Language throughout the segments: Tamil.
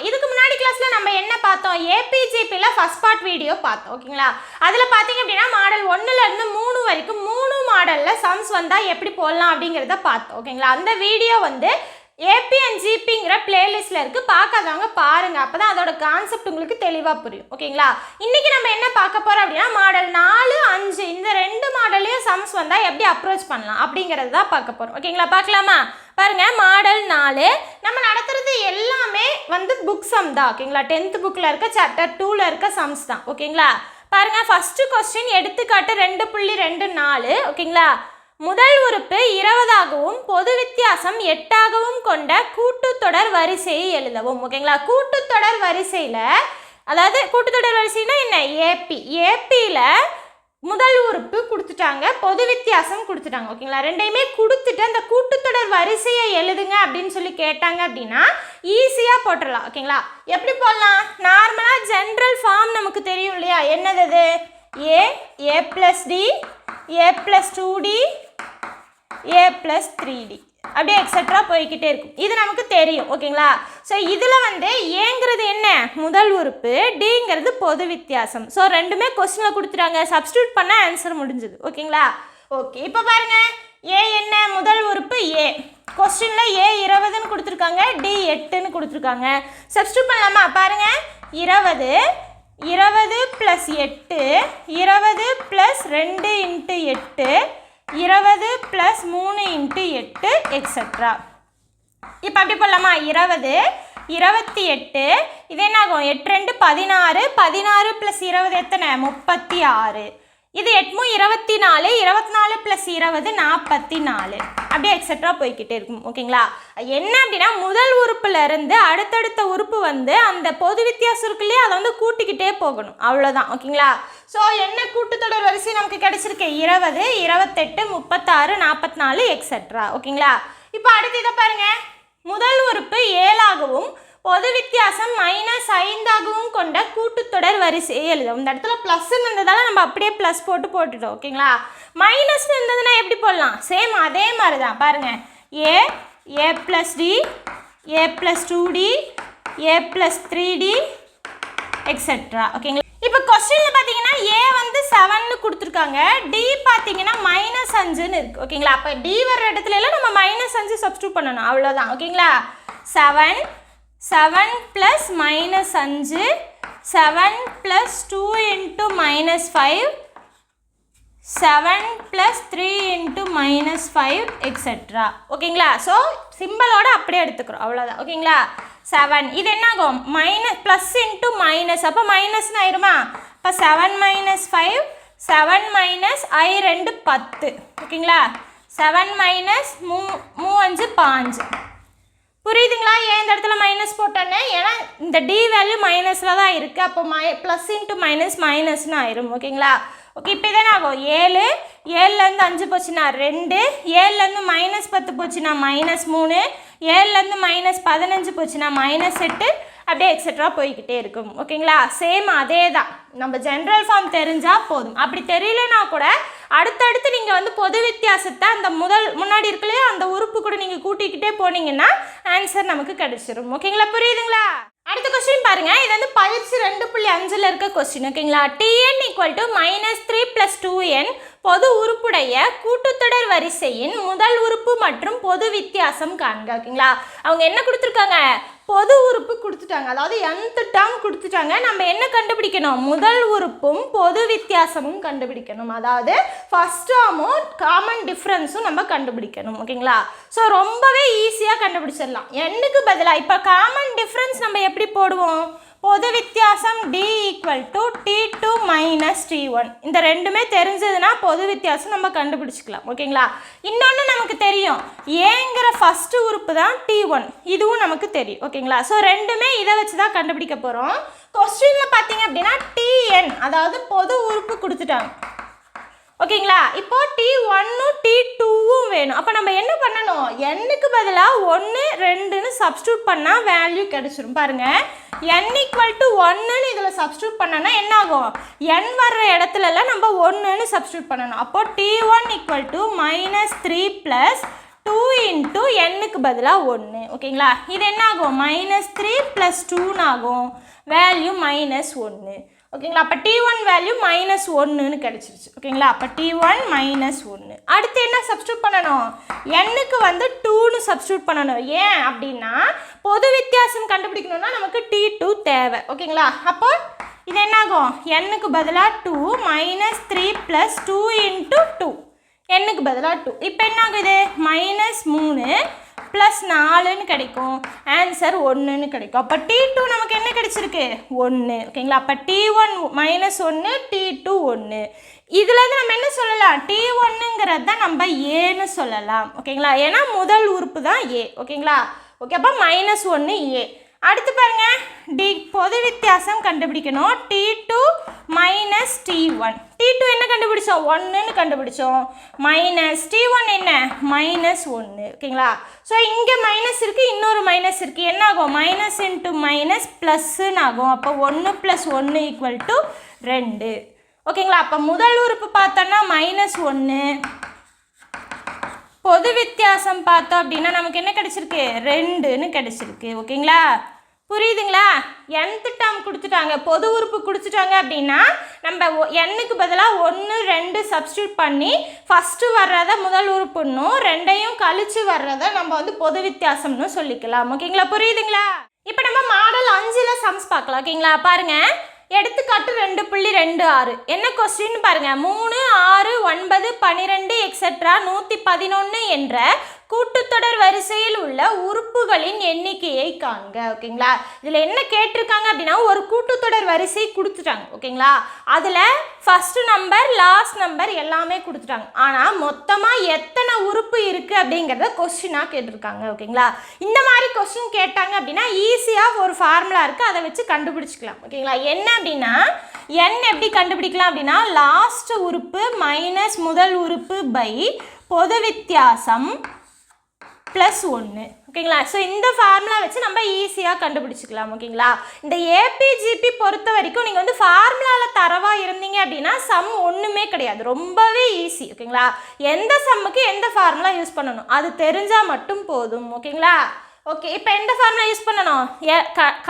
இதுக்கு முன்னாடி கிளாஸில் நம்ம என்ன பார்த்தோம், ஏபிஜிபியில் ஃபஸ்ட் பார்ட் வீடியோ பார்த்தோம். ஓகேங்களா, அதில் பார்த்தீங்க அப்படின்னா மாடல் 1லேருந்து 3 வரைக்கும் 3 மாடலில் சம்ஸ் வந்தால் எப்படி போடலாம் அப்படிங்கிறத பார்த்தோம். ஓகேங்களா, அந்த வீடியோ வந்து ஏபி அண்ட் ஜிபிங்கிற பிளேலிஸ்ட்டில் இருக்குது, பார்க்காதவங்க பாருங்கள், அப்போ தான் அதோட கான்செப்ட் உங்களுக்கு தெளிவாக புரியும். ஓகேங்களா, இன்றைக்கி நம்ம என்ன பார்க்க போகிறோம் அப்படின்னா மாடல் 4, 5 இந்த 2 மாடல்லையும் சம்ஸ் வந்தால் எப்படி அப்ரோச் பண்ணலாம் அப்படிங்கிறது தான் பார்க்க போகிறோம். ஓகேங்களா, பார்க்கலாமா? பாருங்கள், மாடல் 4 நம்ம நடத்துறது எல்லாமே வந்து புக் சம் தான். ஓகேங்களா, 10th புக்கில் இருக்க சாப்டர் 2ல் இருக்க சம்ஸ் தான். ஓகேங்களா, பாருங்கள், ஃபஸ்ட்டு கொஸ்டின் எடுத்துக்காட்டு 2.24. ஓகேங்களா, முதல் உறுப்பு 20ஆகவும் பொது வித்தியாசம் 8ஆகவும் கொண்ட கூட்டுத்தொடர் வரிசையை எழுதவும். ஓகேங்களா, கூட்டுத்தொடர் வரிசையில், அதாவது கூட்டுத்தொடர் வரிசைனா என்ன, ஏபியில் முதல் உறுப்பு கொடுத்துட்டாங்க, பொது வித்தியாசம் கொடுத்துட்டாங்க. ஓகேங்களா, ரெண்டையுமே கொடுத்துட்டு அந்த கூட்டுத்தொடர் வரிசையை எழுதுங்க அப்படின்னு சொல்லி கேட்டாங்க அப்படின்னா ஈஸியாக போட்டுடலாம். ஓகேங்களா, எப்படி போடலாம், நார்மலாக ஜென்ரல் ஃபார்ம் நமக்கு தெரியும் இல்லையா, என்னது அது, ஏ ப்ளஸ் டி, ஏ ப்ளஸ் 2d, ஏ ப்ளஸ் 3d அப்படியே எக்ஸட்ரா போய்கிட்டே இருக்கும். இது நமக்கு தெரியும். ஓகேங்களா, ஸோ இதில் வந்து ஏங்கிறது என்ன, முதல் உறுப்பு, டிங்கிறது பொது வித்தியாசம். ஸோ ரெண்டுமே கொஸ்டினில் கொடுத்துட்டாங்க, சப்ஸ்டியூட் பண்ண ஆன்சர் முடிஞ்சுது. ஓகேங்களா, ஓகே, இப்போ பாருங்கள், ஏ என்ன, முதல் உறுப்பு ஏ, கொஸ்டினில் ஏ 20ன்னு கொடுத்துருக்காங்க, டி 8ன்னு கொடுத்துருக்காங்க. சப்ஸ்டியூட் பண்ணலாமா? பாருங்கள், 20 + 8, 20 + 2 × 8, 20 + 3 × 8 எக்ஸட்ரா. இப்போ அப்படி போடலாமா, 20 28, இது என்ன ஆகும், 8 2 16, 16 + 20 எத்தனை, 36, இது 8 24, 24 + 20 44, அப்படியே எக்ஸட்ரா போய்கிட்டே இருக்கும். ஓகேங்களா, என்ன அப்படின்னா முதல் உறுப்புல இருந்து அடுத்தடுத்த உறுப்பு வந்து அந்த பொது வித்தியாசம் இருக்கு இல்லையா, அதை வந்து கூட்டிக்கிட்டே போகணும், அவ்வளோதான். ஓகேங்களா, ஸோ என்ன கூட்டுத்தொடர் வரிசை நமக்கு கிடைச்சிருக்கு, 20 28 36 44 எக்ஸட்ரா. ஓகேங்களா, இப்போ அடுத்து இதை பாருங்க, முதல் உறுப்பு 7ஆகவும் பொது வித்தியாசம் -5ஆகவும் கொண்ட கூட்டுத்தொடர் வரிசையை எழுதும். இந்த இடத்துல ப்ளஸ் இருந்ததால நம்ம அப்படியே ப்ளஸ் போட்டுட்டோம். ஓகேங்களா, மைனஸ் இருந்ததுன்னா எப்படி போடலாம், சேம் அதே மாதிரி தான். பாருங்கள், ஏ ப்ளஸ் டி, ஏ ப்ளஸ் 2d, ஏ ப்ளஸ் 3d எக்ஸட்ரா. ஓகேங்களா, இப்போ கொஸ்டினில் பார்த்தீங்கன்னா ஏ வந்து 7ன்னு கொடுத்துருக்காங்க, டி பார்த்தீங்கன்னா -5ன்னு இருக்குது. ஓகேங்களா, அப்போ டி வர இடத்துல எல்லாம் நம்ம -5 சப்ஸ்டியூட் பண்ணணும், அவ்வளோதான். ஓகேங்களா, 7 + -5, 7 + 2 × -5, 7 + 3 × -5 எக்ஸட்ரா. ஓகேங்களா, ஸோ சிம்பிளோட அப்படியே எடுத்துக்கிறோம், அவ்வளோதான். ஓகேங்களா, 7 இது என்ன ஆகும், ப்ளஸ் இன்ட்டு மைனஸ், அப்போ மைனஸ்னு ஆயிருமா, இப்போ 7 - 5, 7 - I 2 10. ஓகேங்களா, 7 - 3 5 5. புரியுதுங்களா, ஏன் இந்த இடத்துல மைனஸ் போட்டோன்னே, ஏன்னா இந்த டி வேல்யூ மைனஸில் தான் இருக்குது, அப்போ ப்ளஸ் இன்ட்டு மைனஸ்னு ஆயிரும். ஓகேங்களா, ஓகே, இப்போ இதென்ன ஆகும், 7 7லேருந்து 5 போச்சுன்னா 2, 7லேருந்து -10 போச்சுன்னா -3, 7லேருந்து -15 போச்சுன்னா -8, அப்படியே எக்ஸட்ரா போய்கிட்டே இருக்கும். ஓகேங்களா, சேம் அதே தான், நம்ம ஜென்ரல் ஃபார்ம் தெரிஞ்சால் போதும். அப்படி தெரியலனா கூட அடுத்தடுத்து நீங்கள் வந்து பொது வித்தியாசத்தை அந்த முன்னாடி இருக்குல்லையா அந்த உறுப்பு கூட நீங்கள் கூட்டிக்கிட்டே போனீங்கன்னா ஆன்சர் நமக்கு கிடைச்சிரும். ஓகேங்களா, புரியுதுங்களா? அடுத்த கொஸ்டின் பாருங்க, இது வந்து பயிற்சி 2.5ல் இருக்க கொஸ்டின். ஓகேங்களா, tn = -3 + 2n பொது உறுப்புடைய கூட்டுத்தொடர் வரிசையின் முதல் உறுப்பு மற்றும் பொது வித்தியாசம் காண்க. ஓகேங்களா, அவங்க என்ன கொடுத்துருக்காங்க, பொது உறுப்பு கொடுத்துட்டாங்க, அதாவது nth டேர்ம் கொடுத்துட்டாங்க. நம்ம என்ன கண்டுபிடிக்கணும், முதல் உறுப்பும் பொது வித்தியாசமும் கண்டுபிடிக்கணும், அதாவது ஃபர்ஸ்ட் டேர்மும் காமன் டிஃப்ரென்ஸும் நம்ம கண்டுபிடிக்கணும். ஓகேங்களா, ஸோ ரொம்பவே ஈஸியாக கண்டுபிடிச்சிடலாம். என்னுக்கு பதிலாக இப்போ காமன் டிஃப்ரென்ஸ் நம்ம எப்படி போடுவோம், பொது வித்தியாசம் d = t2 - t1. இந்த ரெண்டுமே தெரிஞ்சதுன்னா பொது வித்தியாசம் நம்ம கண்டுபிடிச்சிக்கலாம். ஓகேங்களா, இன்னொன்று நமக்கு தெரியும், ஏங்கிற ஃபஸ்ட்டு உறுப்பு தான் t1, இதுவும் நமக்கு தெரியும். ஓகேங்களா, ஸோ ரெண்டுமே இதை வச்சு தான் கண்டுபிடிக்க போகிறோம். கொஸ்டினில் பார்த்தீங்க அப்படின்னா tn, அதாவது பொது உறுப்பு கொடுத்துட்டாங்க. ஓகேங்களா, இப்போ t1ம் t2வும் வேணும். அப்போ நம்ம என்ன பண்ணணும், nக்கு பதிலாக 1 2ன்னு சப்ஸ்டியூட் பண்ணால் வேல்யூ கிடைச்சிரும். பாருங்கள், n = 1ன்னு இதில் சப்ஸ்டியூட் பண்ணனா என்ன ஆகும், n வர்ற இடத்துலலாம் நம்ம 1ன்னு சப்ஸ்டியூட் பண்ணணும். அப்போ t1 = -3 + 2 இன்ட்டு எண்ணுக்கு பதிலாக 1 ஓகேங்களா. இது என்ன ஆகும் -3 + 2 ஆகும், வேல்யூ -1 ஓகேங்களா. அப்போ T1 வேல்யூ -1ன்னு கிடச்சிருச்சு ஓகேங்களா. அப்போ T1 -1. அடுத்து என்ன சப்ஸ்டியூட் பண்ணணும், எண்ணுக்கு வந்து 2ன்னு சப்ஸ்டியூட் பண்ணணும். ஏன் அப்படின்னா பொது வித்தியாசம் கண்டுபிடிக்கணும்னா நமக்கு T2 தேவை ஓகேங்களா. அப்போ இது என்னாகும், எண்ணுக்கு பதிலாக 2 -3 + 2 இன்ட்டு 2, எண்ணுக்கு பதிலாக 2. இப்போ என்ன ஆகுது -3 + 4ன்னு கிடைக்கும், ஆன்சர் 1ன்னு கிடைக்கும். அப்போ T2 நமக்கு என்ன கிடைச்சிருக்கு 1 ஓகேங்களா. அப்போ T1 -1, T2 1. இதுலேருந்து நம்ம என்ன சொல்லலாம், T1ங்கிறது தான் நம்ம ஏன்னு சொல்லலாம் ஓகேங்களா. ஏன்னா முதல் உறுப்பு தான் ஏ ஓகேங்களா. ஓகே, அப்போ -1 ஏ. அடுத்து பாருங்க, டி பொது வித்தியாசம் கண்டுபிடிக்கணும். T2 - T1. T2 என்ன கண்டுபிடிச்சோம் 1ன்னு கண்டுபிடிச்சோம், T1 என்ன -1 ஓகேங்களா. ஸோ இங்கே மைனஸ் இருக்குது, இன்னொரு மைனஸ் இருக்குது, என்ன ஆகும் மைனஸ் இன்ட்டு மைனஸ் ப்ளஸ்ன்னு ஆகும். அப்போ 1 + 1 = 2 ஓகேங்களா. அப்போ முதல் உறுப்பு பார்த்தோன்னா -1, பொது வித்தியாசம் பார்த்தோம் அப்படின்னா நமக்கு என்ன கிடைச்சிருக்கு 2ன்னு கிடைச்சிருக்கு ஓகேங்களா. புரியுதுங்களா. nth டேர்ம் கொடுத்துட்டாங்க, பொது உறுப்பு கொடுத்துட்டாங்க அப்படின்னா நம்ம எண்ணுக்கு பதிலாக 1 2 சப்ஸ்டியூட் பண்ணி ஃபஸ்ட்டு வர்றதை முதல் உறுப்புன்னும் 2ஐயும் கழிச்சு வர்றதை நம்ம வந்து பொது வித்தியாசம்னு சொல்லிக்கலாம் ஓகேங்களா. புரியுதுங்களா. இப்போ நம்ம மாடல் 5ல் சம்ஸ் பார்க்கலாம் ஓகேங்களா. பாருங்கள், எடுத்துக்காட்டு 2.26. என்ன கொஸ்டின் பாருங்க, 3 6 9 12 எக்ஸெட்ரா 111 என்ற கூட்டுத்தொடர் வரிசையில் உள்ள உறுப்புகளின் எண்ணிக்கையை காண்க ஓகேங்களா. இதில் என்ன கேட்டிருக்காங்க அப்படின்னா ஒரு கூட்டுத்தொடர் வரிசை கொடுத்துட்டாங்க ஓகேங்களா. அதில் ஃபஸ்ட்டு நம்பர் லாஸ்ட் நம்பர் எல்லாமே கொடுத்துட்டாங்க. ஆனால் மொத்தமாக எத்தனை உறுப்பு இருக்குது அப்படிங்கிறத கொஸ்டினாக கேட்டிருக்காங்க ஓகேங்களா. இந்த மாதிரி கொஸ்டின் கேட்டாங்க அப்படின்னா ஈஸியாக ஒரு ஃபார்முலா இருக்குது, அதை வச்சு கண்டுபிடிச்சிக்கலாம் ஓகேங்களா. என்ன அப்படின்னா n எப்படி கண்டுபிடிக்கலாம் அப்படின்னா லாஸ்ட் உறுப்பு மைனஸ் முதல் உறுப்பு பை பொது வித்தியாசம் +1 ஓகேங்களா. ஸோ இந்த ஃபார்முலா வச்சு நம்ம ஈஸியாக கண்டுபிடிச்சிக்கலாம் ஓகேங்களா. இந்த ஏபிஜிபி பொறுத்த வரைக்கும் நீங்கள் வந்து ஃபார்முலாவில் தரவாக இருந்தீங்க அப்படின்னா சம் ஒன்றுமே கிடையாது, ரொம்பவே ஈஸி ஓகேங்களா. எந்த சம்முக்கு எந்த ஃபார்முலா யூஸ் பண்ணணும் அது தெரிஞ்சால் மட்டும் போதும் ஓகேங்களா. ஓகே, இப்போ எந்த ஃபார்முலா யூஸ் பண்ணணும்,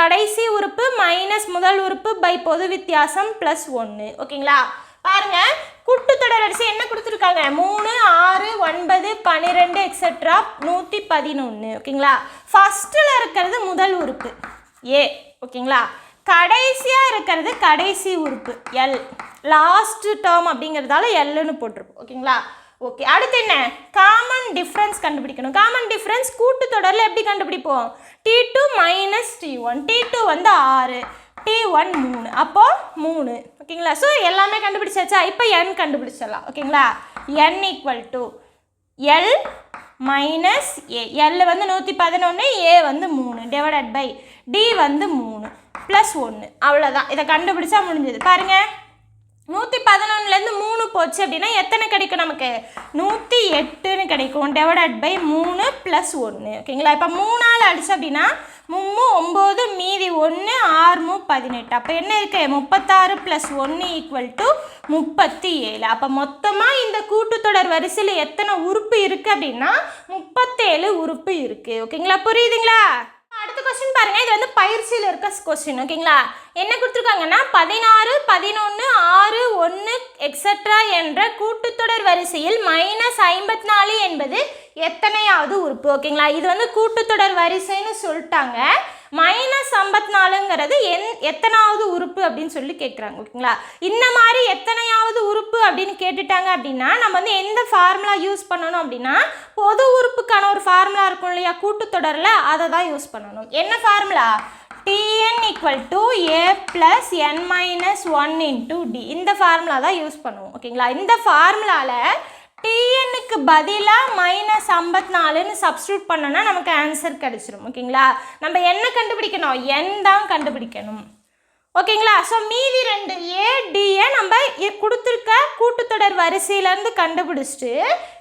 கடைசி உறுப்பு மைனஸ் முதல் உறுப்பு பை பொது வித்தியாசம் +1 ஓகேங்களா. பாருங்க, கூட்டுத்தொடர் வரிசை என்ன கொடுத்துருக்காங்க 3 6 9 12 எக்ஸெட்ரா 111 ஓகேங்களா. ஃபஸ்ட்டில் இருக்கிறது முதல் உறுப்பு ஏ ஓகேங்களா, கடைசியாக இருக்கிறது கடைசி உறுப்பு எல், லாஸ்ட் டேர்ம் அப்படிங்கிறதால எல்லுன்னு போட்டிருப்போம் ஓகேங்களா. ஓகே, அடுத்து என்ன காமன் டிஃப்ரென்ஸ் கண்டுபிடிக்கணும். காமன் டிஃப்ரென்ஸ் கூட்டுத்தொடரில் எப்படி கண்டுபிடிப்போம், T2 - T1. T2 வந்து 6, T1 3, அப்போது 3 ஓகேங்களா. ஸோ எல்லாமே கண்டுபிடிச்சாச்சா. இப்போ n கண்டுபிடிச்சிடலாம் ஓகேங்களா. n = L - A. L வந்து 111, A வந்து 3 டிவைடட் பை D வந்து 3 +1 அவ்வளோதான். இதை கண்டுபிடிச்சா முடிஞ்சது. பாருங்கள், 111லேருந்து 3 போச்சு அப்படின்னா எத்தனை கிடைக்கும் நமக்கு 108ன்னு கிடைக்கும், டிவைடட் பை 3 +1 ஓகேங்களா. இப்போ 3ஆல் அடிச்சு அப்படின்னா 3 9, மீதி 1 6 18. அப்போ என்ன இருக்குது 36 + 1 = 37. அப்போ மொத்தமாக இந்த கூட்டுத்தொடர் வரிசையில் எத்தனை உறுப்பு இருக்குது அப்படின்னா 37 உறுப்பு இருக்குது ஓகேங்களா. புரியுதுங்களா. அடுத்த கொஸ்டின் பாருங்க, இது வந்து பயிற்சியில் இருக்க கொஸ்டின் ஓகேங்களா. என்ன கொடுத்துருக்காங்கன்னா 16 11 6 1 எக்ஸெட்ரா என்ற கூட்டுத்தொடர் வரிசையில் -54 என்பது எத்தனையாவது உறுப்பு ஓகேங்களா. இது வந்து கூட்டுத்தொடர் வரிசைன்னு சொல்லிட்டாங்க, -54ங்கிறது எத்தனாவது உறுப்பு அப்படின்னு சொல்லி கேட்குறாங்க ஓகேங்களா. இந்த மாதிரி எத்தனையாவது உறுப்பு அப்படின்னு கேட்டுட்டாங்க அப்படின்னா நம்ம வந்து எந்த ஃபார்முலா யூஸ் பண்ணணும் அப்படின்னா பொது உறுப்புக்கான ஒரு ஃபார்முலா இருக்கும் இல்லையா கூட்டுத்தொடரில், அதை தான் யூஸ் பண்ணணும். என்ன formula, Tn = A + n - 1 × D. இந்த ஃபார்முலா தான் யூஸ் பண்ணுவோம் ஓகேங்களா. இந்த ஃபார்முலாவில் Tnக்கு பதிலாக -54ன்னு சப்ஸ்டியூட் பண்ணோன்னா நமக்கு ஆன்சர் கிடச்சிரும் ஓகேங்களா. நம்ம என்ன கண்டுபிடிக்கணும், n தான் கண்டுபிடிக்கணும் ஓகேங்களா. ஸோ மீதி 2 ADயை நம்ம கொடுத்துருக்க கூட்டுத்தொடர் வரிசையிலேருந்து கண்டுபிடிச்சிட்டு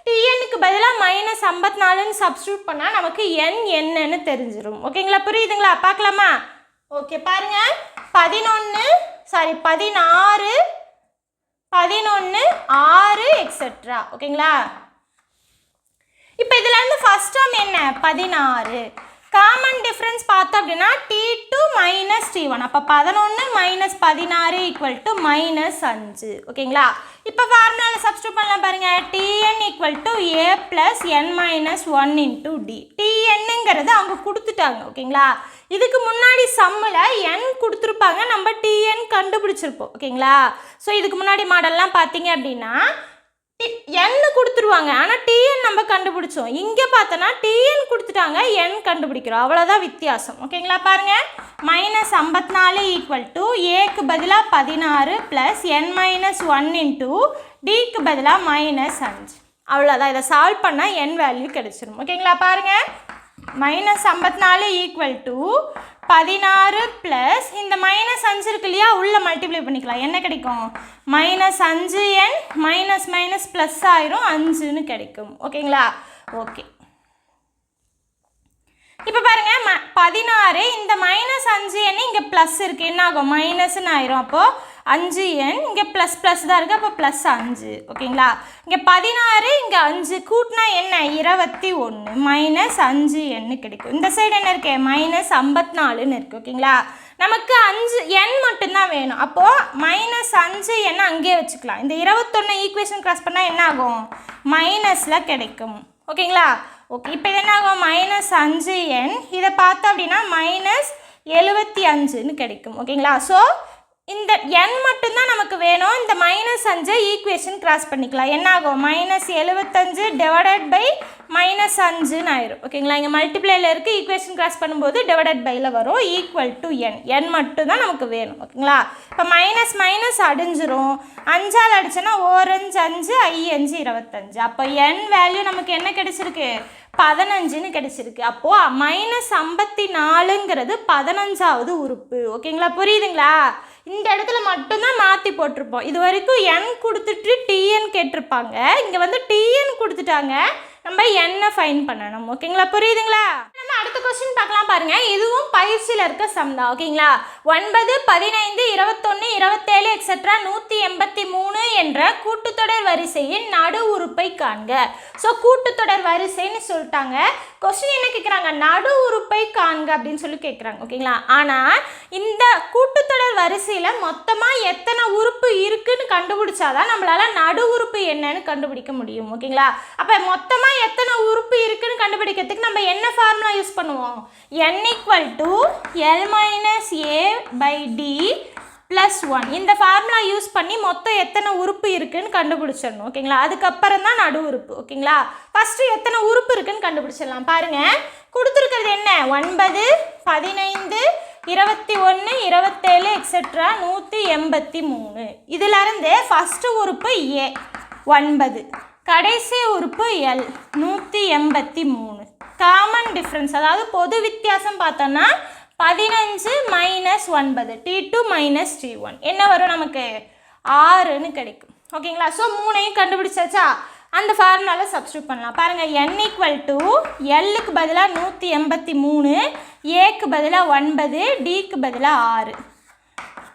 Tnக்கு பதிலாக -54ன்னு சப்ஸ்டியூட் பண்ணால் நமக்கு n என்னன்னு தெரிஞ்சிடும் ஓகேங்களா. புரியுதுங்களா. பார்க்கலாமா. ஓகே, பாருங்கள் 16 11 6 எக்ஸெட்ரா ஓகேங்களா. இப்போ இதுலேருந்து ஃபர்ஸ்ட் டேர்ம் என்ன 16. காமன் டிஃப்ரென்ஸ் பார்த்தோம் அப்படின்னா T2 மைனஸ் T1. அப்போ 11 மைனஸ் 16 ஈக்குவல் டு -5. ஓகேங்களா? இப்போ ஃபார்முலாவில் சப்ஸ்டியூட் பண்ணலாம் பாருங்க. Tn equal to A plus n minus 1 into D. Tnங்கிறது அவங்க கொடுத்துட்டாங்க. ஓகேங்களா? இதுக்கு முன்னாடி சம்மில் n கொடுத்துருப்பாங்க, நம்ம Tn கண்டுபிடிச்சிருப்போம். ஓகேங்களா? ஸோ இதுக்கு முன்னாடி மாடல்லாம் பார்த்தீங்க அப்படின்னா n கொடுத்துருவாங்க, ஆனால் Tn நம்ம கண்டுபிடிச்சோம். இங்கே பார்த்தோன்னா Tn கொடுத்துட்டாங்க, n கண்டுபிடிக்கிறோம். அவ்வளோதான் வித்தியாசம். ஓகேங்களா? பாருங்கள், -54 ஈக்குவல் டு ஏக்கு பதிலாக 16 ப்ளஸ் n மைனஸ் 1 இன்டூ டிக்கு பதிலாக -5. அவ்வளோதான். இதை சால்வ் பண்ணால் n வேல்யூ கிடைச்சிரும். ஓகேங்களா? பாருங்கள், -54 ஈக்குவல் டு 16 ப்ளஸ் இந்த -5 இருக்கு இல்லையா, உள்ளே மல்டிப்ளை பண்ணிக்கலாம். என்ன கிடைக்கும்? -5n மைனஸ் மைனஸ் ப்ளஸ் ஆயிரும், 5ன்னு கிடைக்கும். ஓகேங்களா? ஓகே. இப்போ பாருங்க, 16 இந்த -5n இங்கே ப்ளஸ் இருக்குது, என்ன ஆகும்? மைனஸ்ன்னு ஆயிரும். அப்போது 5n இங்கே ப்ளஸ் ப்ளஸ் தான் இருக்குது, அப்போ ப்ளஸ் 5. ஓகேங்களா? இங்கே 16 இங்கே 5 கூட்டினா என்ன? 21 மைனஸ் 5n கிடைக்கும். இந்த சைடு என்ன இருக்கு? -54ன்னு இருக்குது. ஓகேங்களா? நமக்கு 5n மட்டும்தான் வேணும். அப்போது -5n அங்கேயே வச்சுக்கலாம். இந்த 21 ஈக்குவேஷன் கிராஸ் பண்ணால் என்ன ஆகும்? மைனஸில் கிடைக்கும். ஓகேங்களா? ஓகே. இப்போ இது என்ன ஆகும்? -5n இதை பார்த்தோம் அப்படின்னா -75ன்னு கிடைக்கும். ஓகேங்களா? ஸோ இந்த n மட்டும்தான் நமக்கு வேணும். இந்த -5 ஈக்குவேஷன் கிராஸ் பண்ணிக்கலாம். என்ன ஆகும்? -75 டிவைடட் பை -5ன்னு ஆயிரும். ஓகேங்களா? இங்கே மல்டிப்ளைல இருக்குது, ஈக்குவேஷன் கிராஸ் பண்ணும்போது டிவைடட் பையில் வரும், ஈக்குவல் டு n மட்டும்தான் நமக்கு வேணும். ஓகேங்களா? இப்போ மைனஸ் மைனஸ் அடிஞ்சிரும், 5ஆல் அடிச்சோன்னா 4 5 5 5 25. அப்போ n வேல்யூ நமக்கு என்ன கிடைச்சிருக்கு? 15ன்னு கிடைச்சிருக்கு. அப்போது -54ங்கிறது 15ஆவது உறுப்பு. ஓகேங்களா? புரியுதுங்களா? இந்த இடத்துல மட்டும்தான் மாற்றி போட்டிருப்போம். இது வரைக்கும் n கொடுத்துட்டு Tn கேட்டிருப்பாங்க, இங்கே வந்து Tn கொடுத்துட்டாங்க, நம்ம n ஃபைன் பண்ணணும். ஓகேங்களா? புரியுதுங்களா? நம்ம அடுத்த கொஸ்டின் பார்க்கலாம் பாருங்க. இதுவும் பயிற்சியில் இருக்க சம் தான். ஓகேங்களா? 9 15 21 27 எக்ஸெட்ரா 183 என்ற கூட்டுத்தொடர் வரிசையின் நடு உறுப்பை காண்க. ஸோ கூட்டுத்தொடர் வரிசைன்னு சொல்லிட்டாங்க. கொஸ்டின் என்ன கேட்குறாங்க? நடு உறுப்பை காண்க அப்படின்னு சொல்லி கேட்குறாங்க. ஓகேங்களா? ஆனால் இந்த கூட்டுத்தொடர் வரிசையில் மொத்தமாக எத்தனை உறுப்பு இருக்குன்னு கண்டுபிடிச்சாதான் நம்மளால் நடு உறுப்பு என்னன்னு கண்டுபிடிக்க முடியும். ஓகேங்களா? அப்போ மொத்தமாக எத்தனை உறுப்பு இருக்குன்னு கண்டுபிடிக்கிறதுக்கு நம்ம என்ன ஃபார்முலா யூஸ் பண்ணுவோம்? n equal to l minus a by d plus 1. இந்த ஃபார்முலா யூஸ் பண்ணி மொத்தம் எத்தனை உறுப்பு இருக்குன்னு கண்டுபிடிச்சிடணும். ஓகேங்களா? அதுக்கப்புறம் தான் நடு உறுப்பு. ஓகேங்களா? ஃபஸ்ட்டு எத்தனை உறுப்பு இருக்குன்னு கண்டுபிடிச்சிடலாம். பாருங்கள், கொடுத்துருக்கிறது என்ன? 9 15 21 27 எக்ஸெட்ரா 183. இதிலிருந்து ஃபஸ்ட்டு உறுப்பு a 9, கடைசி உறுப்பு L 183. காமன் டிஃப்ரென்ஸ், அதாவது பொது வித்தியாசம் பார்த்தோன்னா 15 மைனஸ் 9 T2 மைனஸ் T1 என்ன வரும்? நமக்கு 6ன்னு கிடைக்கும். ஓகேங்களா? ஸோ 3ஐயும் கண்டுபிடிச்சாச்சா? அந்த ஃபார்முலாவில் சப்ஸ்டியூட் பண்ணலாம். பாருங்கள், n ஈக்குவல் டு எல்லுக்கு பதிலாக 183, ஏக்கு பதிலாக 9, டிக்கு பதிலாக 6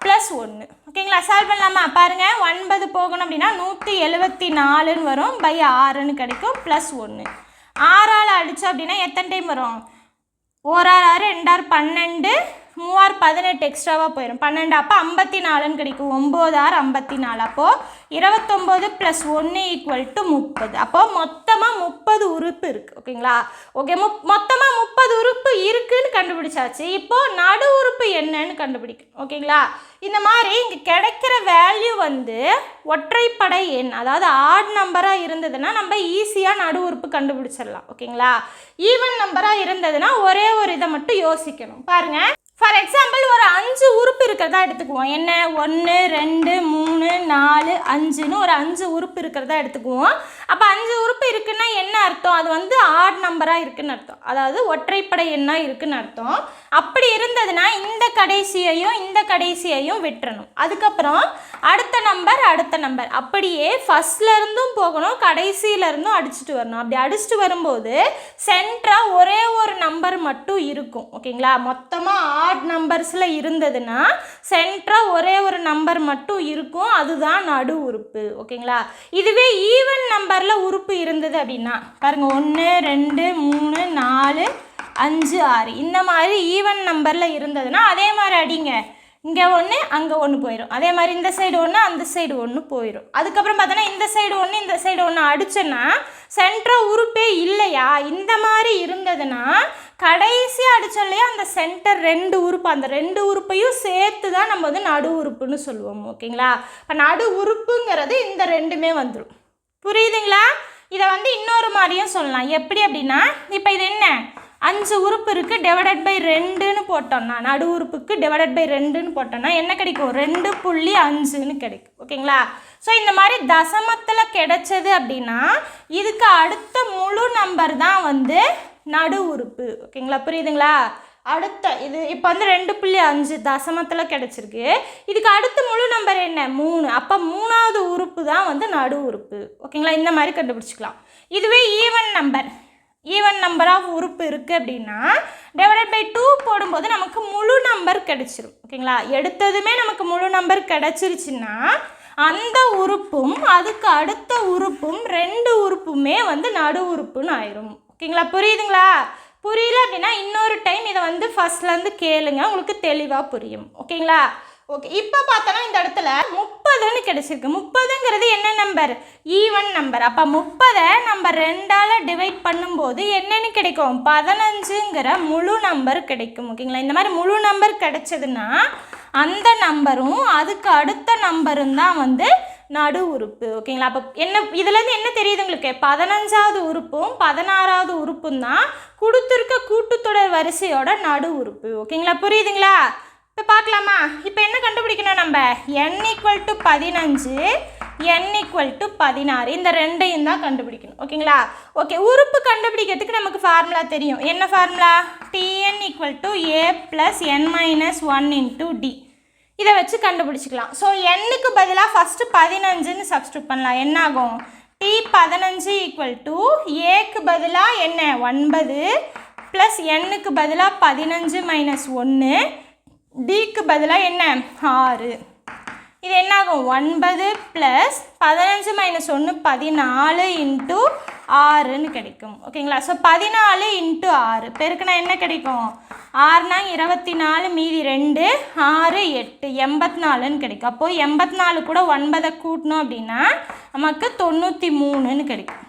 ப்ளஸ் 1. ஓகேங்களா? சால்வ் பண்ணலாமா? பாருங்கள், 9 போகணும் அப்படின்னா 174ன்னு வரும், பை 6ன்னு கிடைக்கும், ப்ளஸ் 1. 6ஆல் அடித்தோம் அப்படின்னா எத்தனை டைம் வரும்? 1 6 2 12 3 18 எக்ஸ்ட்ராவாக போயிடும், 12. அப்போ 54ன்னு கிடைக்கும். 9 6 54. அப்போது 29 ப்ளஸ் 1 ஈக்குவல் டு 30. அப்போது மொத்தமாக 30 உறுப்பு இருக்குது. ஓகேங்களா? ஓகே, மொத்தமாக 30 உறுப்பு இருக்குதுன்னு கண்டுபிடிச்சாச்சு. இப்போது நடு உறுப்பு என்னன்னு கண்டுபிடிக்கும். ஓகேங்களா? இந்த மாதிரி இங்கே கிடைக்கிற வேல்யூ வந்து ஒற்றைப்படை எண், அதாவது ஆட் நம்பராக இருந்ததுன்னா நம்ம ஈஸியாக நடு உறுப்பு கண்டுபிடிச்சிடலாம். ஓகேங்களா? ஈவன் நம்பராக இருந்ததுன்னா ஒரே ஒரு இதை மட்டும் யோசிக்கணும். பாருங்கள், ஃபார் எக்ஸாம்பிள் ஒரு 5 உறுப்பு இருக்கிறதா எடுத்துக்குவோம். என்ன? 1 2 3 4 5ன்னு ஒரு 5 உறுப்பு இருக்கிறதா எடுத்துக்குவோம். அப்போ 5 உறுப்பு இருக்குன்னா என்ன அர்த்தம்? அது வந்து ஆட் நம்பராக இருக்குன்னு அர்த்தம், அதாவது ஒற்றைப்படை எண்ணாக இருக்குன்னு அர்த்தம். அப்படி இருந்ததுன்னா இந்த கடைசியையும் இந்த கடைசியையும் விட்டுறணும். அதுக்கப்புறம் அடுத்த அடுத்த நம்பர் அப்படியே ஃபர்ஸ்ட்லேருந்தும் போகணும், கடைசியிலேருந்தும் அடிச்சுட்டு வரணும். அப்படி அடிச்சுட்டு வரும்போது சென்டராக ஒரே ஒரு நம்பர் மட்டும் இருக்கும். ஓகேங்களா, மொத்தமாக ஆட் நம்பர்ஸில் இருந்ததுன்னா சென்டராக ஒரே ஒரு நம்பர் மட்டும் இருக்கும், அதுதான் நடு உறுப்பு. ஓகேங்களா, இதுவே ஈவன் நம்பரில் உறுப்பு இருந்தது அப்படின்னா பாருங்கள், 1 2 3 4 5 6 இந்த மாதிரி ஈவன் நம்பரில் இருந்ததுன்னா அதே மாதிரி அடிங்க. இங்கே ஒன்று அங்கே ஒன்று போயிடும். அதே மாதிரி இந்த சைடு ஒன்று அந்த சைடு ஒன்று போயிடும். அதுக்கப்புறம் பார்த்தோன்னா இந்த சைடு ஒன்று இந்த சைடு ஒன்று அடிச்சோன்னா சென்டர் உறுப்பே இல்லையா, இந்த மாதிரி இருந்ததுன்னா கடைசியாக அடித்தோம் இல்லையா அந்த சென்டர் 2 உறுப்பு, அந்த 2 உறுப்பையும் சேர்த்து தான் நம்ம வந்து நடு உறுப்புன்னு சொல்லுவோம். ஓகேங்களா, இப்போ நடு உறுப்புங்கிறது இந்த 2மே வந்துடும். புரியுதுங்களா? இதை வந்து இன்னொரு மாதிரியும் சொல்லலாம். எப்படி அப்படின்னா, இப்போ இது என்ன 5 உறுப்பு இருக்குது, டிவைடட் பை 2ன்னு போட்டோம்னா நடு உறுப்புக்கு டிவைடட் பை 2ன்னு போட்டோம்னா என்ன கிடைக்கும்? 2.5ன்னு கிடைக்கும். ஓகேங்களா, ஸோ இந்த மாதிரி தசமத்தில் கிடைச்சது அப்படின்னா இதுக்கு அடுத்த முழு நம்பர் தான் வந்து நடு உறுப்பு. ஓகேங்களா, புரியுதுங்களா? அடுத்த இது இப்போ வந்து 2.5 தசமத்தில் கிடச்சிருக்கு. இதுக்கு அடுத்த முழு நம்பர் என்ன? 3. அப்போ 3வது உறுப்பு தான் வந்து நடு உறுப்பு. ஓகேங்களா, இந்த மாதிரி கண்டுபிடிச்சிக்கலாம். இதுவே ஈவன் நம்பர் ஆஃப் உறுப்பு இருக்குது அப்படின்னா டிவைடட் பை 2 போடும்போது நமக்கு முழு நம்பர் கிடச்சிரும். ஓகேங்களா, எடுத்ததுமே நமக்கு முழு நம்பர் கிடச்சிருச்சுன்னா அந்த உறுப்பும் அதுக்கு அடுத்த உறுப்பும் 2 உறுப்புமே வந்து நடு உறுப்புன்னு ஆயிரும். ஓகேங்களா, புரியுதுங்களா? புரியல அப்படின்னா இன்னொரு டைம் இதை வந்து ஃபர்ஸ்ட்லேருந்து கேளுங்க, உங்களுக்கு தெளிவாக புரியும். ஓகேங்களா, ஓகே. இப்போ பார்த்தோன்னா இந்த இடத்துல 30ன்னு கிடைச்சிருக்கு. 30ங்கிறது என்ன நம்பர்? Even number. அப்போ 30ஐ நம்ம 2ஆல் டிவைட் பண்ணும்போது என்னென்னு கிடைக்கும்? 15ங்கிற முழு நம்பர் கிடைக்கும். ஓகேங்களா, இந்த மாதிரி முழு நம்பர் கிடைச்சதுன்னா அந்த நம்பரும் அதுக்கு அடுத்த நம்பரும் தான் வந்து நடு உறுப்பு. ஓகேங்களா, அப்போ என்ன இதுலேருந்து என்ன தெரியுது உங்களுக்கு? 15வது உறுப்பும் 16வது உறுப்பும் தான் கொடுத்துருக்க கூட்டுத்தொடர் வரிசையோட நடு உறுப்பு. ஓகேங்களா, புரியுதுங்களா? இப்போ பார்க்கலாமா? இப்போ என்ன கண்டுபிடிக்கணும் நம்ம? n = 15 n = 16 இந்த ரெண்டையும் தான் கண்டுபிடிக்கணும். ஓகேங்களா, ஓகே. உறுப்பு கண்டுபிடிக்கிறதுக்கு நமக்கு ஃபார்முலா தெரியும். என்ன formula? Tn = a + n - 1 × d. இதை வச்சு கண்டுபிடிச்சிக்கலாம். ஸோ n-க்கு பதிலாக ஃபஸ்ட்டு 15ன்னு சப்ஸ்டியூட் பண்ணலாம். என்ன ஆகும்? T15 = a-க்கு பதிலாக என்ன? 9 ப்ளஸ் n-க்கு பதிலாக 15 - 1 d-க்கு பதிலாக என்ன? 6. இது என்ன ஆகும்? 9 ப்ளஸ் 15 - 1 14 × 6ன்னு கிடைக்கும். ஓகேங்களா, ஸோ 14 × 6 பெருக்குனா என்ன கிடைக்கும்? 6னா 24 மீதி 2 6 8 84ன்னு கிடைக்கும். அப்போது 84 கூட 9 கூட்டணும் அப்படின்னா நமக்கு 93ன்னு கிடைக்கும்.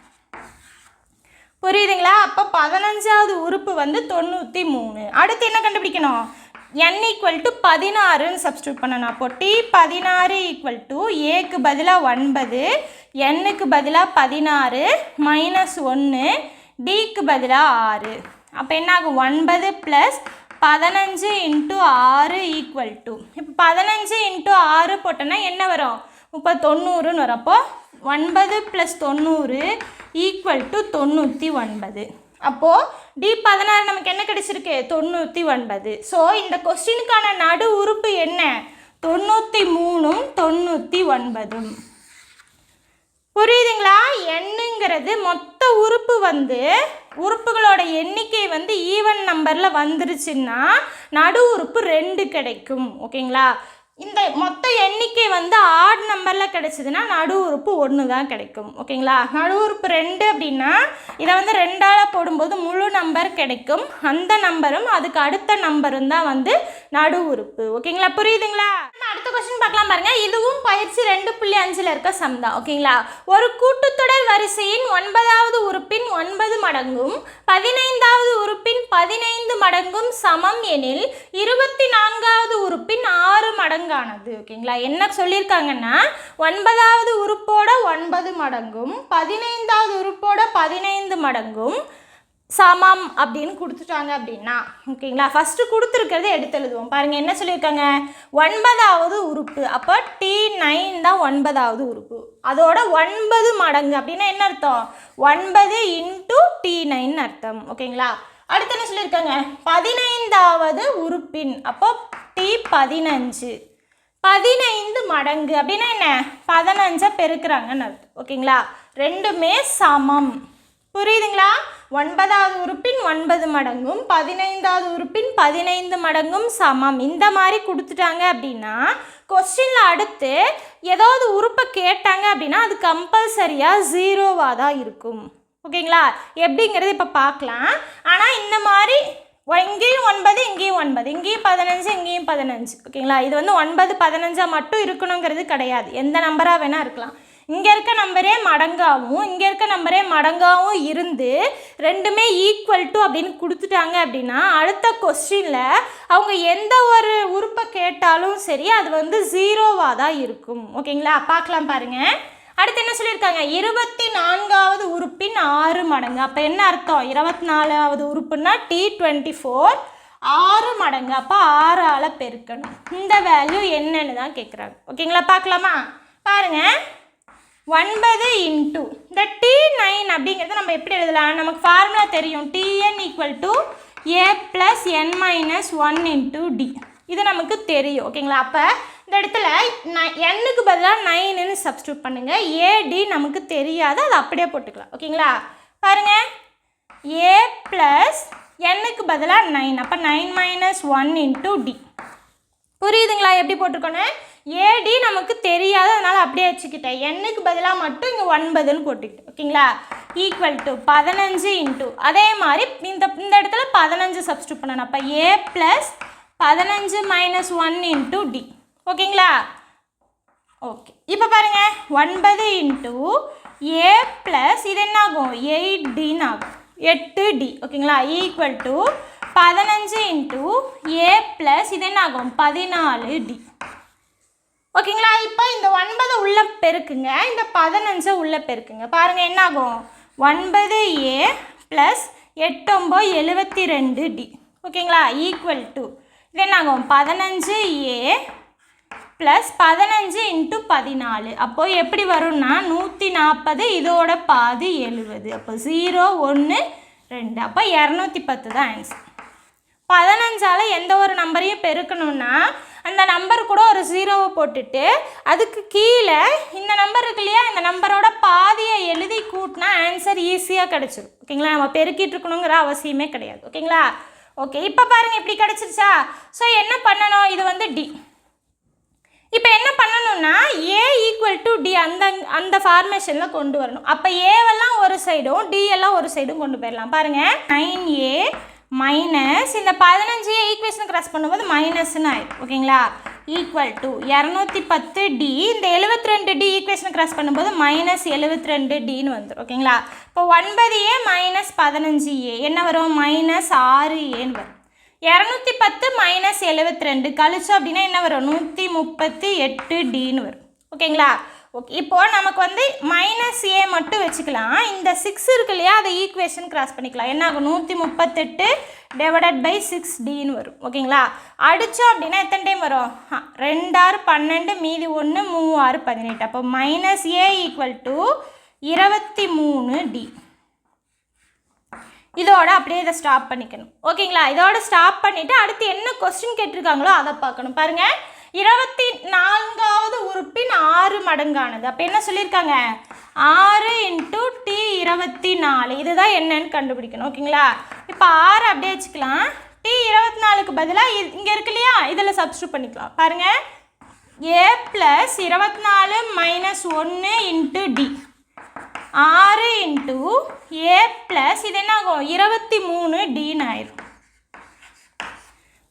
புரியுதுங்களா? அப்போ 15வது உறுப்பு வந்து 93. அடுத்து என்ன கண்டுபிடிக்கணும்? n = 16ன்னு சப்ஸ்டியூட் பண்ணணும். அப்போ T16 = a-க்கு பதிலாக 9 n-க்கு பதிலாக 16 -1 d-க்கு பதிலாக 6. அப்போ என்ன ஆகும்? 9 ப்ளஸ் 15 × 6 = இப்போ 15 × 6 போட்டோன்னா என்ன வரும்? 90ன்னு வரும். அப்போது 9 + 90 = 99. அப்போது D16 நமக்கு என்ன கிடைச்சிருக்கு? 99. ஸோ இந்த கொஸ்டினுக்கான நடு உறுப்பு என்ன? 93ம் 99ம். புரியுதுங்களா? என்னங்கிறது மொத்த உறுப்பு வந்து உறுப்புகளோட எண்ணிக்கை வந்து ஈவன் நம்பரில் வந்துருச்சுன்னா நடு உறுப்பு 2 கிடைக்கும். ஓகேங்களா, இந்த மொத்த எண்ணிக்கை வந்து ஆட் நம்பரில் கிடைச்சதுன்னா நடு உறுப்பு 1 தான் கிடைக்கும். ஓகேங்களா, நடு உறுப்பு 2 அப்படின்னா இதை வந்து 2ஆல் போடும்போது முழு நம்பர் கிடைக்கும். அந்த நம்பரும் அதுக்கு அடுத்த நம்பரும் தான் வந்து நடு உறுப்பு. ஓகேங்களா, புரியுதுங்களா? அடுத்த கொஸ்டின் பார்க்கலாம் பாருங்க. இதுவும் பயிற்சி 2.5ல் இருக்க சம் தான். ஓகேங்களா, ஒரு கூட்டுத்தொடர் வரிசையின் 9வது உறுப்பின் 9 மடங்கும் 15வது உறுப்பின் 15 மடங்கும் சமம் எனில் 24வது உறுப்பின் 6 மடங்கானது. ஓகேங்களா, என்ன சொல்லியிருக்காங்கன்னா 9வது உறுப்போட 9 மடங்கும் 15வது உறுப்போட 15 மடங்கும் சமம் அப்படின்னு கொடுத்துட்டாங்க அப்படின்னா. ஓகேங்களா, ஃபஸ்ட்டு கொடுத்துருக்கிறத எடுத்து எழுதுவோம். பாருங்கள் என்ன சொல்லியிருக்காங்க? 9வது உறுப்பு. அப்போ T9 தான் 9வது உறுப்பு. அதோட 9 மடங்கு அப்படின்னா என்ன அர்த்தம்? 9 × T9 அர்த்தம். ஓகேங்களா, அடுத்து என்ன சொல்லியிருக்காங்க? 15வது உறுப்பின். அப்போ T15. 15 மடங்கு அப்படின்னா என்ன 15 பெருக்குறாங்கன்னு அர்த்தம். ஓகேங்களா, ரெண்டுமே சமம். புரியுதுங்களா? 9வது உறுப்பின் 9 மடங்கும் 15வது உறுப்பின் 15 மடங்கும் சமம். இந்த மாதிரி கொடுத்துட்டாங்க அப்படின்னா கொஸ்டினில் அடுத்து ஏதாவது உறுப்பை கேட்டாங்க அப்படின்னா அது கம்பல்சரியாக 0வாக தான் இருக்கும். ஓகேங்களா, எப்படிங்கிறது இப்போ பார்க்கலாம். ஆனால் இந்த மாதிரி இங்கேயும் 9 இங்கேயும் 9 இங்கேயும் 15 இங்கேயும் 15. ஓகேங்களா, இது வந்து 9 15 மட்டும் இருக்கணுங்கிறது கிடையாது. எந்த நம்பராக வேணால் இருக்கலாம். இங்கே இருக்க நம்பரே மடங்காகவும் இங்கே இருக்க நம்பரே மடங்காகவும் இருந்து ரெண்டுமே ஈக்குவல் டு அப்படின்னு கொடுத்துட்டாங்க அப்படின்னா அடுத்த கொஸ்டினில் அவங்க எந்த ஒரு உறுப்பை கேட்டாலும் சரி அது வந்து 0வாக தான் இருக்கும். ஓகேங்களா, பார்க்கலாம் பாருங்கள். அடுத்து என்ன சொல்லியிருக்காங்க, 24வது உறுப்பின் 6 மடங்கு. அப்போ என்ன அர்த்தம், 24வது உறுப்புன்னா T24 6 மடங்கு. அப்போ 6ஆல் பெருக்கணும். இந்த வேல்யூ என்னன்னு தான் கேட்குறாங்க. ஓகேங்களா, பார்க்கலாமா? பாருங்கள், 9 இன்ட்டு இந்த T9 அப்படிங்கிறத நம்ம எப்படி எழுதலாம், நமக்கு ஃபார்முலா தெரியும். Tn = a + n - 1 × d. இது நமக்கு தெரியும். ஓகேங்களா, அப்போ இந்த இடத்துல n-க்கு பதிலாக 9ன்னு சப்ஸ்டியூட் பண்ணுங்கள். AD நமக்கு தெரியாது, அது அப்படியே போட்டுக்கலாம். ஓகேங்களா, பாருங்கள், a + n-க்கு பதிலாக 9. அப்போ 9 - 1 × d. புரியுதுங்களா எப்படி போட்டிருக்கோன்னு? AD நமக்கு தெரியாது, அதனால் அப்படியே வச்சுக்கிட்டேன். n-க்கு பதிலாக மட்டும் இங்கே 9ன்னு போட்டுக்கிட்டேன். ஓகேங்களா, = 15 இன்ட்டு அதே மாதிரி இந்த இடத்துல 15 சப்ஸ்டியூட் பண்ணணும். அப்போ a + 15 - 1 × d. ஓகேங்களா, ஓகே. இப்போ பாருங்கள், 9 இன்ட்டு a + இது என்ன ஆகும் 8dன்னு ஆகும், 8d. ஓகேங்களா, = 15 இன்ட்டு a + இது என்ன ஆகும் 14d. ஓகேங்களா, இப்போ இந்த 9 உள்ள பெருக்குங்க, இந்த 15 உள்ள பெருக்குங்க. பாருங்கள் என்ன ஆகும், 9a + 8 9 72d. ஓகேங்களா, = இது என்ன ஆகும் 15a + 15 × 14. அப்போது எப்படி வரும்னா 140, இதோட பாதி 70. அப்போ 0 1 2, அப்போ 210 தான் ஆன்சர். 15ஆல் எந்த ஒரு நம்பரையும் பெருக்கணும்னா அந்த நம்பர் கூட ஒரு 0வை போட்டுட்டு அதுக்கு கீழே இந்த நம்பர் இருக்கு இல்லையா, இந்த நம்பரோட பாதியை எழுதி கூட்டினா ஆன்சர் ஈஸியாக கிடச்சிடும். ஓகேங்களா, நம்ம பெருக்கிட்டு இருக்கணுங்கிற அவசியமே கிடையாது. ஓகேங்களா, ஓகே. இப்போ பாருங்கள் இப்படி கிடச்சிருச்சா. ஸோ என்ன பண்ணணும், இது வந்து D. இப்போ என்ன பண்ணணும்னா A = D அந்த ஃபார்மேஷனில் கொண்டு வரணும். அப்போ ஏவெல்லாம் ஒரு சைடும் D எல்லாம் ஒரு சைடும் கொண்டு போயிடலாம். பாருங்கள், 9a - இந்த 15 ஈக்குவேஷன் கிராஸ் பண்ணும்போது மைனஸ்ன்னு ஆயிடும். ஓகேங்களா, = 210d. இந்த 72d ஈக்குவேஷன் கிராஸ் பண்ணும்போது -72dன்னு வந்துடும். ஓகேங்களா, இப்போ 9a - 15a என்ன வரும் -6aன்னு வரும். 210 - 72 கழிச்சோம் அப்படின்னா என்ன வரும் 138dன்னு வரும். ஓகேங்களா, ஓகே. இப்போது நமக்கு வந்து -a மட்டும் வச்சுக்கலாம். இந்த 6 இருக்கு இல்லையா, அதை ஈக்குவேஷன் கிராஸ் பண்ணிக்கலாம். என்ன ஆகும் 138 / 6dன்னு வரும். ஓகேங்களா, அடித்தோம் அப்படின்னா எத்தனை டைம் வரும் 2 6 12 மீதி 1 3 6 18. அப்போ -a = 23d. இதோட அப்படியே இதை ஸ்டாப் பண்ணிக்கணும். ஓகேங்களா, இதோட ஸ்டாப் பண்ணிவிட்டு அடுத்து என்ன கொஸ்டின் கேட்டிருக்காங்களோ அதை பார்க்கணும். பாருங்கள், 24வது உறுப்பின் 6 மடங்கானது. அப்போ என்ன சொல்லியிருக்காங்க 6 × T24. இதுதான் என்னன்னு கண்டுபிடிக்கணும். ஓகேங்களா, இப்போ 6 அப்படியே வச்சுக்கலாம். T24க்கு பதிலாக இங்கே இருக்கு இல்லையா, இதில் சப்ஸ்டியூட் பண்ணிக்கலாம். பாருங்கள், a + 24 - 1 × D. 6 × a + இது என்ன ஆகும் 23dன்னு ஆயிரும்.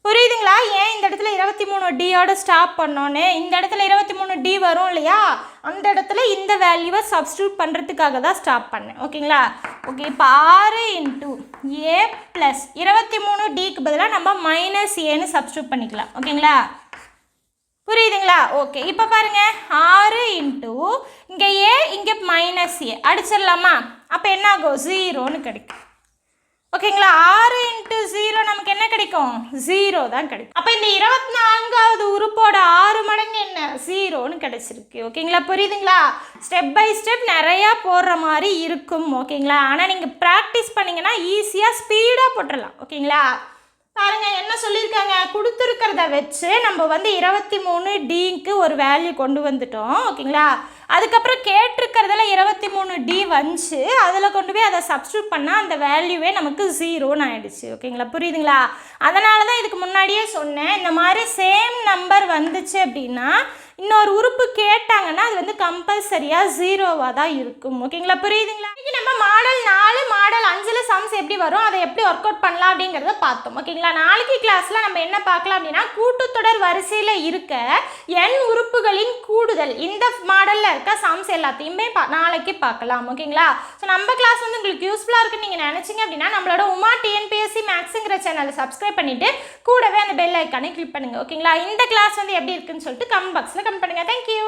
புரியுதுங்களா, ஏன் இந்த இடத்துல 23dயோட ஸ்டாப் பண்ணோன்னு, இந்த இடத்துல 23d வரும் இல்லையா, அந்த இடத்துல இந்த வேல்யூவை சப்ஸ்டியூட் பண்ணுறதுக்காக தான் ஸ்டாப் பண்ணேன். ஓகேங்களா, ஓகே. இப்போ 6 × a + 23dக்கு பதிலாக நம்ம -aன்னு சப்ஸ்டியூட் பண்ணிக்கலாம். ஓகேங்களா, புரியுதுங்களா, ஓகே. இப்போ பாருங்கள், 6 × இங்கே a இங்கே -a அடிச்சிடலாமா, அப்போ என்ன ஆகும் 0ன்னு கிடைக்கும். ஓகேங்களா, 6 × 0 நமக்கு என்ன கிடைக்கும் 0 தான் கிடைக்கும். அப்போ இந்த 24வது உறுப்போட 6 மடங்கு என்ன 0ன்னு கிடைச்சிருக்கு. ஓகேங்களா, புரியுதுங்களா, ஸ்டெப் பை ஸ்டெப் நிறையா போடுற மாதிரி இருக்கும். ஓகேங்களா, ஆனால் நீங்கள் ப்ராக்டிஸ் பண்ணிங்கன்னா ஈஸியாக ஸ்பீடாக போட்டுடலாம். ஓகேங்களா, பாருங்கள் என்ன சொல்லியிருக்காங்க, கொடுத்துருக்கிறத வச்சு நம்ம வந்து 23Dக்கு ஒரு வேல்யூ கொண்டு வந்துட்டோம். ஓகேங்களா, அதுக்கப்புறம் கேட்டிருக்கிறதுல 23D வந்துச்சு, அதில் கொண்டு போய் அதை சப்ஸ்டியூட் பண்ணால் அந்த வேல்யூவே நமக்கு 0ன்னு ஆயிடுச்சு. ஓகேங்களா, புரியுதுங்களா? அதனால தான் இதுக்கு முன்னாடியே சொன்னேன், இந்த மாதிரி சேம் நம்பர் வந்துச்சு அப்படின்னா இன்னொரு உறுப்பு கேட்டாங்கன்னா அது வந்து கம்பல்சரியாக 0வாக தான் இருக்கும். ஓகேங்களா, புரியுதுங்களா? இன்றைக்கி நம்ம மாடல் 4 மாடல் 5ல் சம்ஸ் எப்படி வரும், அதை எப்படி ஒர்க் அவுட் பண்ணலாம் அப்படிங்கிறத பார்த்தோம். ஓகேங்களா, நாளைக்கு கிளாஸில் நம்ம என்ன பார்க்கலாம் அப்படின்னா கூட்டுத்தொடர் வரிசையில் இருக்க n உறுப்புகளின் கூடுதல், இந்த மாடலில் இருக்க சம்ஸ் எல்லாத்தையுமே நாளைக்கு பார்க்கலாம். ஓகேங்களா, ஸோ நம்ம கிளாஸ் வந்து உங்களுக்கு யூஸ்ஃபுல்லாக இருக்குன்னு நீங்கள் நினச்சிங்க அப்படின்னா நம்மளோட உமா TNPSC மேக்ஸுங்கிற சேனலை சப்ஸ்கிரைப் பண்ணிவிட்டு கூடவே அந்த பெல் ஐக்கானை கிளிக் பண்ணுங்கள். ஓகேங்களா, இந்த கிளாஸ் வந்து எப்படி இருக்குன்னு சொல்லிட்டு கமெண்ட் பாக்ஸில் கமெண்ட் பண்ணுங்கள். தேங்க்யூ.